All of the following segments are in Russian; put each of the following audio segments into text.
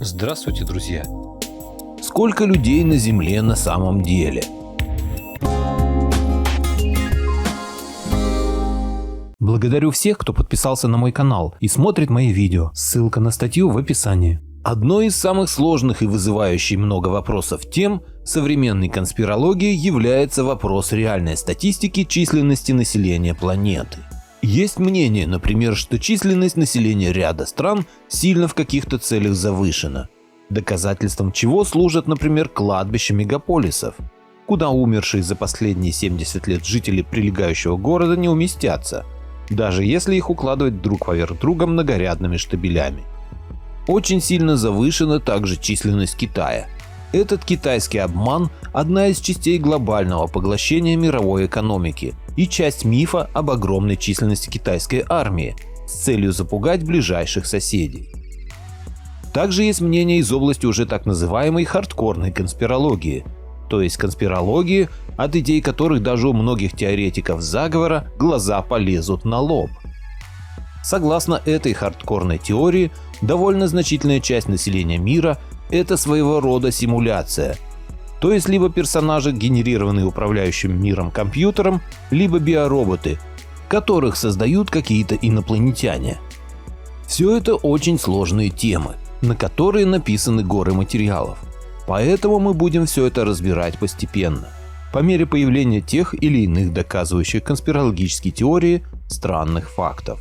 Здравствуйте, друзья! Сколько людей на Земле на самом деле? Благодарю всех, кто подписался на мой канал и смотрит мои видео. Ссылка на статью в описании. Одной из самых сложных и вызывающих много вопросов тем современной конспирологии является вопрос реальной статистики численности населения планеты. Есть мнение, например, что численность населения ряда стран сильно в каких-то целях завышена, доказательством чего служат, например, кладбища мегаполисов, куда умершие за последние 70 лет жители прилегающего города не уместятся, даже если их укладывать друг поверх друга многорядными штабелями. Очень сильно завышена также численность Китая. Этот китайский обман – одна из частей глобального поглощения мировой экономики и часть мифа об огромной численности китайской армии с целью запугать ближайших соседей. Также есть мнение из области уже так называемой хардкорной конспирологии, то есть конспирологии, от идей которых даже у многих теоретиков заговора глаза полезут на лоб. Согласно этой хардкорной теории, довольно значительная часть населения мира – это своего рода симуляция, то есть либо персонажи, генерированные управляющим миром компьютером, либо биороботы, которых создают какие-то инопланетяне. Все это очень сложные темы, на которые написаны горы материалов, поэтому мы будем все это разбирать постепенно, по мере появления тех или иных доказывающих конспирологические теории странных фактов.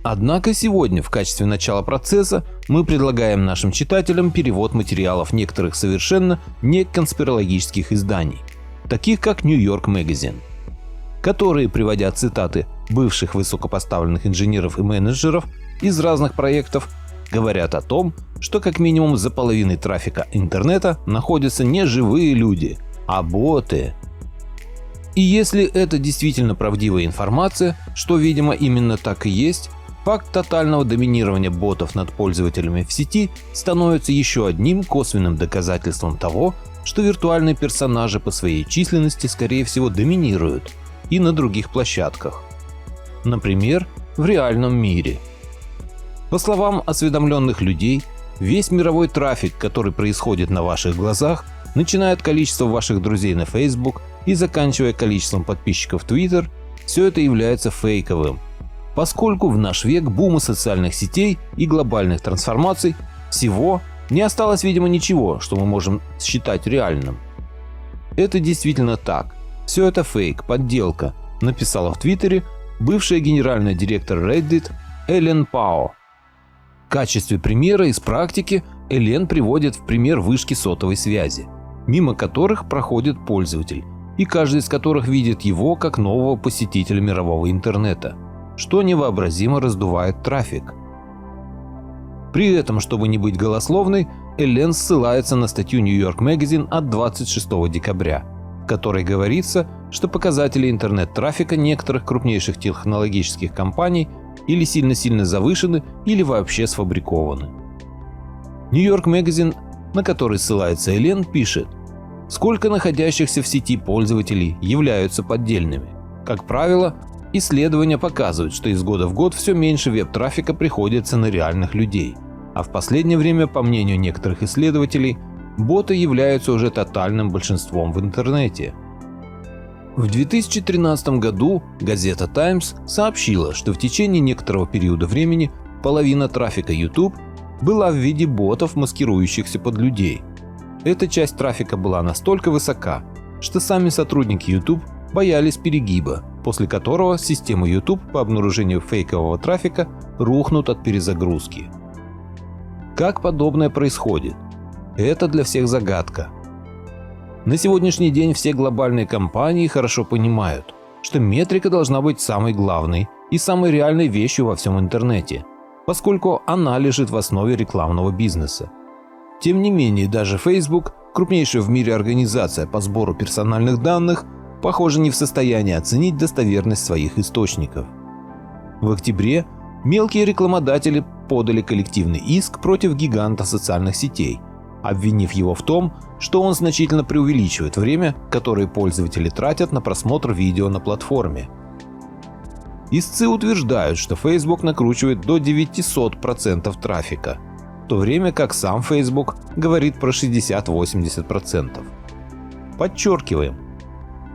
Однако сегодня в качестве начала процесса мы предлагаем нашим читателям перевод материалов некоторых совершенно не конспирологических изданий, таких как New York Magazine, которые, приводя цитаты бывших высокопоставленных инженеров и менеджеров из разных проектов, говорят о том, что как минимум за половиной трафика интернета находятся не живые люди, а боты. И если это действительно правдивая информация, что видимо именно так и есть, факт тотального доминирования ботов над пользователями в сети становится еще одним косвенным доказательством того, что виртуальные персонажи по своей численности скорее всего доминируют и на других площадках, например, в реальном мире. По словам осведомленных людей, весь мировой трафик, который происходит на ваших глазах, начиная от количества ваших друзей на Facebook и заканчивая количеством подписчиков в Twitter, все это является фейковым, поскольку в наш век бума социальных сетей и глобальных трансформаций всего не осталось, видимо, ничего, что мы можем считать реальным. Это действительно так. Все это фейк, подделка, написала в Твиттере бывшая генеральный директор Reddit Эллен Пао. В качестве примера из практики Эллен приводит в пример вышки сотовой связи, мимо которых проходит пользователь, и каждый из которых видит его как нового посетителя мирового интернета, что невообразимо раздувает трафик. При этом, чтобы не быть голословной, Эллен ссылается на статью New York Magazine от 26 декабря, в которой говорится, что показатели интернет-трафика некоторых крупнейших технологических компаний или сильно-сильно завышены, или вообще сфабрикованы. New York Magazine, на который ссылается Эллен, пишет, сколько находящихся в сети пользователей являются поддельными. Как правило, исследования показывают, что из года в год все меньше веб-трафика приходится на реальных людей, а в последнее время, по мнению некоторых исследователей, боты являются уже тотальным большинством в интернете. В 2013 году газета Times сообщила, что в течение некоторого периода времени половина трафика YouTube была в виде ботов, маскирующихся под людей. Эта часть трафика была настолько высока, что сами сотрудники YouTube боялись перегиба, после которого системы YouTube по обнаружению фейкового трафика рухнут от перезагрузки. Как подобное происходит? Это для всех загадка. На сегодняшний день все глобальные компании хорошо понимают, что метрика должна быть самой главной и самой реальной вещью во всем интернете, поскольку она лежит в основе рекламного бизнеса. Тем не менее, даже Facebook, крупнейшая в мире организация по сбору персональных данных, похоже, не в состоянии оценить достоверность своих источников. В октябре мелкие рекламодатели подали коллективный иск против гиганта социальных сетей, обвинив его в том, что он значительно преувеличивает время, которое пользователи тратят на просмотр видео на платформе. Истцы утверждают, что Facebook накручивает до 900% трафика. в то время как сам Facebook говорит про 60-80%. Подчеркиваем,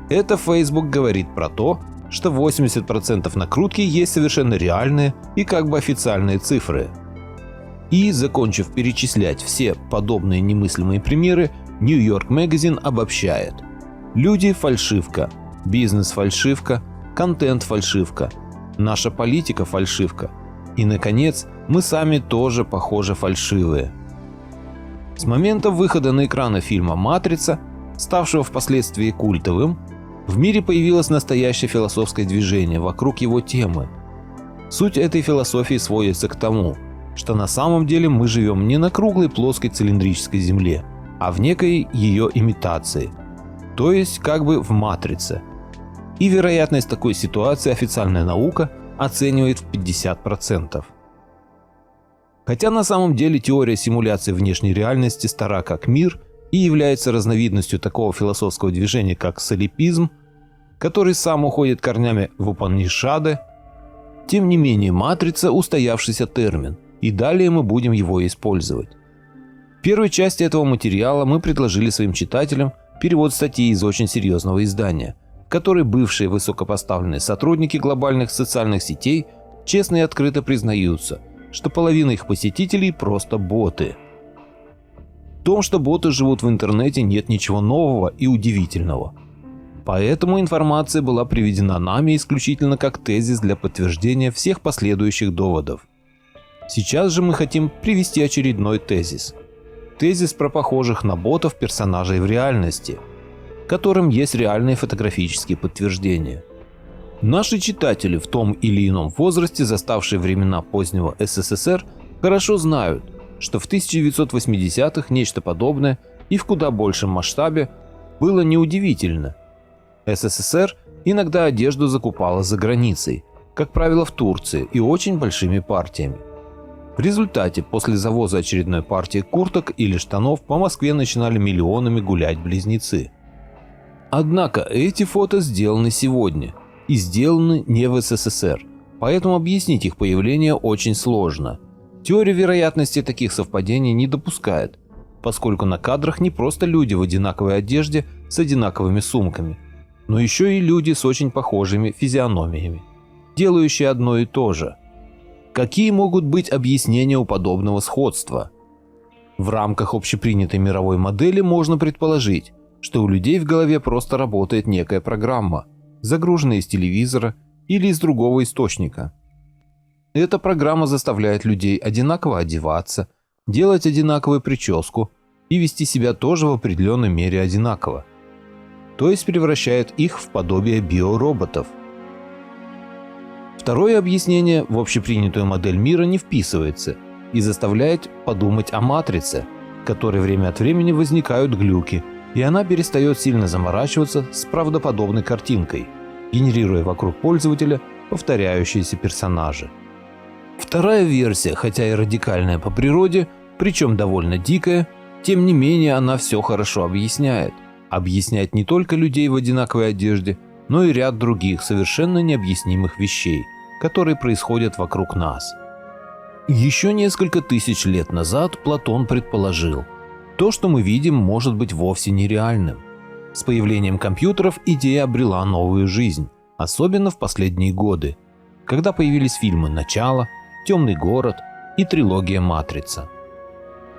это Facebook говорит про то, что 80% накрутки есть совершенно реальные и как бы официальные цифры. И, закончив перечислять все подобные немыслимые примеры, New York Magazine обобщает: люди – фальшивка, бизнес – фальшивка, контент – фальшивка, наша политика – фальшивка и, наконец, мы сами тоже, похоже, фальшивые. С момента выхода на экраны фильма «Матрица», ставшего впоследствии культовым, в мире появилось настоящее философское движение вокруг его темы. Суть этой философии сводится к тому, что на самом деле мы живем не на круглой плоской цилиндрической Земле, а в некой ее имитации, то есть как бы в матрице. И вероятность такой ситуации официальная наука оценивает в 50%. Хотя на самом деле теория симуляции внешней реальности стара как мир и является разновидностью такого философского движения, как солипизм, который сам уходит корнями в Упанишады, тем не менее матрица – устоявшийся термин, и далее мы будем его использовать. В первой части этого материала мы предложили своим читателям перевод статьи из очень серьезного издания, в которой бывшие высокопоставленные сотрудники глобальных социальных сетей честно и открыто признаются, что половина их посетителей просто боты. В том, что боты живут в интернете, нет ничего нового и удивительного. Поэтому информация была приведена нами исключительно как тезис для подтверждения всех последующих доводов. Сейчас же мы хотим привести очередной тезис. Тезис про похожих на ботов персонажей в реальности, которым есть реальные фотографические подтверждения. Наши читатели в том или ином возрасте, заставшие времена позднего СССР, хорошо знают, что в 1980-х нечто подобное и в куда большем масштабе было неудивительно. СССР иногда одежду закупала за границей, как правило в Турции, и очень большими партиями. В результате, после завоза очередной партии курток или штанов, по Москве начинали миллионами гулять близнецы. Однако эти фото сделаны сегодня и сделаны не в СССР, поэтому объяснить их появление очень сложно. Теория вероятности таких совпадений не допускает, поскольку на кадрах не просто люди в одинаковой одежде с одинаковыми сумками, но еще и люди с очень похожими физиономиями, делающие одно и то же. Какие могут быть объяснения у подобного сходства? В рамках общепринятой мировой модели можно предположить, что у людей в голове просто работает некая программа, загруженная из телевизора или из другого источника. Эта программа заставляет людей одинаково одеваться, делать одинаковую прическу и вести себя тоже в определенной мере одинаково, то есть превращает их в подобие биороботов. Второе объяснение в общепринятую модель мира не вписывается и заставляет подумать о матрице, в которой время от времени возникают глюки, и она перестает сильно заморачиваться с правдоподобной картинкой, генерируя вокруг пользователя повторяющиеся персонажи. Вторая версия, хотя и радикальная по природе, причем довольно дикая, тем не менее она все хорошо объясняет. Объясняет не только людей в одинаковой одежде, но и ряд других совершенно необъяснимых вещей, которые происходят вокруг нас. Еще несколько тысяч лет назад Платон предположил, то, что мы видим, может быть вовсе нереальным. С появлением компьютеров идея обрела новую жизнь, особенно в последние годы, когда появились фильмы «Начало», «Темный город» и трилогия «Матрица».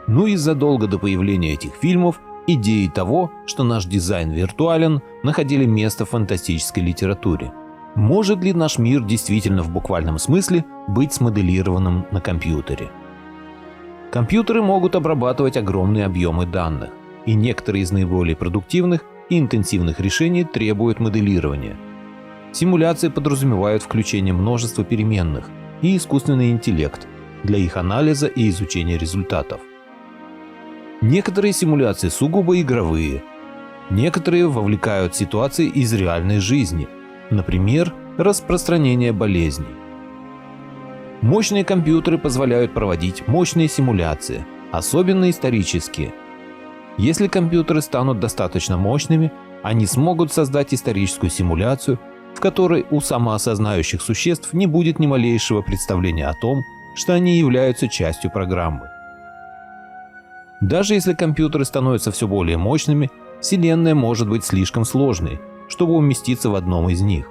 Ну и задолго до появления этих фильмов идеи того, что наш дизайн виртуален, находили место в фантастической литературе. Может ли наш мир действительно в буквальном смысле быть смоделированным на компьютере? Компьютеры могут обрабатывать огромные объемы данных, и некоторые из наиболее продуктивных и интенсивных решений требуют моделирования. Симуляции подразумевают включение множества переменных и искусственный интеллект для их анализа и изучения результатов. Некоторые симуляции сугубо игровые, некоторые вовлекают ситуации из реальной жизни, например, распространение болезней. Мощные компьютеры позволяют проводить мощные симуляции, особенно исторические. Если компьютеры станут достаточно мощными, они смогут создать историческую симуляцию, в которой у самоосознающих существ не будет ни малейшего представления о том, что они являются частью программы. Даже если компьютеры становятся все более мощными, Вселенная может быть слишком сложной, чтобы уместиться в одном из них.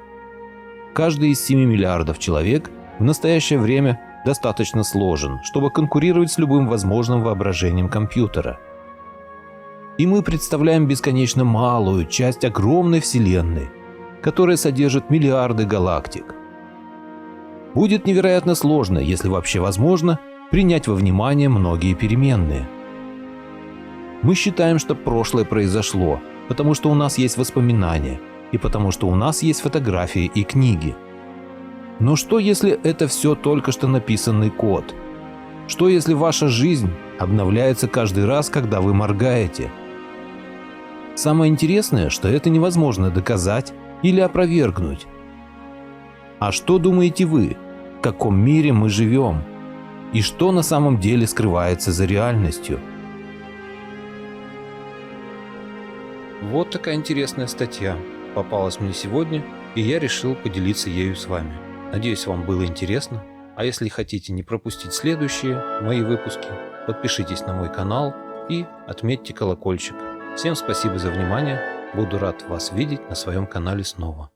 Каждый из 7 миллиардов человек в настоящее время достаточно сложен, чтобы конкурировать с любым возможным воображением компьютера. И мы представляем бесконечно малую часть огромной Вселенной, которая содержит миллиарды галактик. Будет невероятно сложно, если вообще возможно, принять во внимание многие переменные. Мы считаем, что прошлое произошло, потому что у нас есть воспоминания, и потому что у нас есть фотографии и книги. Но что, если это все только что написанный код? Что, если ваша жизнь обновляется каждый раз, когда вы моргаете? Самое интересное, что это невозможно доказать или опровергнуть. А что думаете вы? В каком мире мы живем? И что на самом деле скрывается за реальностью? Вот такая интересная статья попалась мне сегодня, и я решил поделиться ею с вами. Надеюсь, вам было интересно. А если хотите не пропустить следующие мои выпуски, подпишитесь на мой канал и отметьте колокольчик. Всем спасибо за внимание. Буду рад вас видеть на своем канале снова.